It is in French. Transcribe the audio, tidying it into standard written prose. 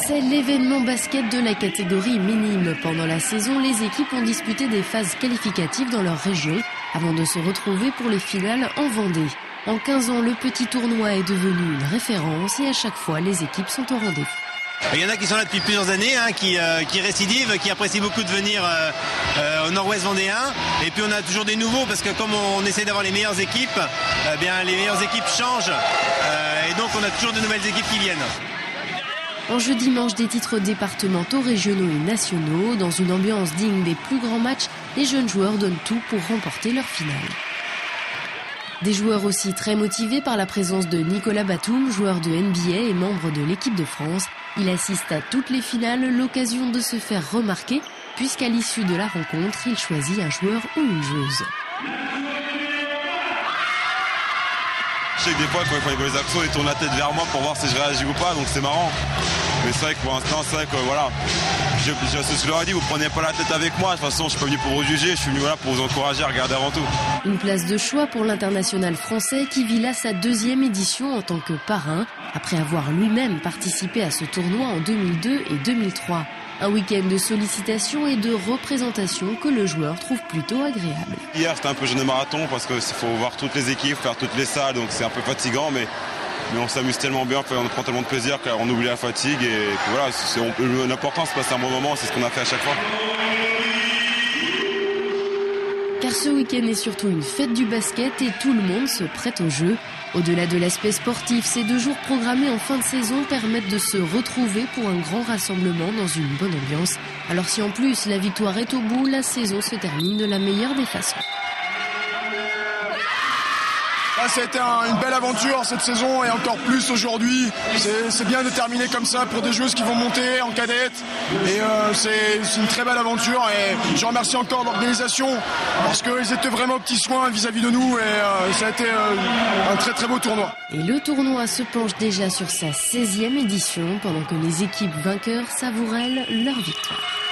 C'est l'événement basket de la catégorie minime. Pendant la saison, les équipes ont disputé des phases qualificatives dans leur région avant de se retrouver pour les finales en Vendée. En 15 ans, le petit tournoi est devenu une référence et à chaque fois, les équipes sont au rendez-vous. Il y en a qui sont là depuis plusieurs années, qui récidivent, qui apprécient beaucoup de venir au nord-ouest vendéen. Et puis on a toujours des nouveaux parce que comme on essaie d'avoir les meilleures équipes, les meilleures équipes changent. Et donc on a toujours de nouvelles équipes qui viennent. Enjeu dimanche des titres départementaux, régionaux et nationaux. Dans une ambiance digne des plus grands matchs, les jeunes joueurs donnent tout pour remporter leur finale. Des joueurs aussi très motivés par la présence de Nicolas Batum, joueur de NBA et membre de l'équipe de France. Il assiste à toutes les finales, l'occasion de se faire remarquer, puisqu'à l'issue de la rencontre, il choisit un joueur ou une joueuse. Je sais que des fois, quand il faut les actions, ils tournent la tête vers moi pour voir si je réagis ou pas, donc c'est marrant. Mais c'est vrai que pour l'instant, c'est vrai que voilà, c'est ce que je leur ai dit, vous prenez pas la tête avec moi, de toute façon je suis pas venu pour vous juger, je suis venu pour vous encourager à regarder avant tout. Une place de choix pour l'international français qui vit là sa deuxième édition en tant que parrain, après avoir lui-même participé à ce tournoi en 2002 et 2003. Un week-end de sollicitations et de représentation que le joueur trouve plutôt agréable. Hier c'était un peu journée marathon parce qu'il faut voir toutes les équipes, faire toutes les salles, donc c'est un peu fatigant, mais on s'amuse tellement bien, on prend tellement de plaisir qu'on oublie la fatigue et voilà, l'important c'est de passer un bon moment, c'est ce qu'on a fait à chaque fois. Car ce week-end est surtout une fête du basket et tout le monde se prête au jeu. Au-delà de l'aspect sportif, ces 2 jours programmés en fin de saison permettent de se retrouver pour un grand rassemblement dans une bonne ambiance. Alors si en plus la victoire est au bout, la saison se termine de la meilleure des façons. Ça a été une belle aventure cette saison et encore plus aujourd'hui. C'est bien de terminer comme ça pour des joueuses qui vont monter en cadette. Et c'est une très belle aventure et je remercie encore l'organisation parce qu'ils étaient vraiment aux petits soins vis-à-vis de nous et ça a été un très très beau tournoi. Et le tournoi se penche déjà sur sa 16e édition pendant que les équipes vainqueurs savourent leur victoire.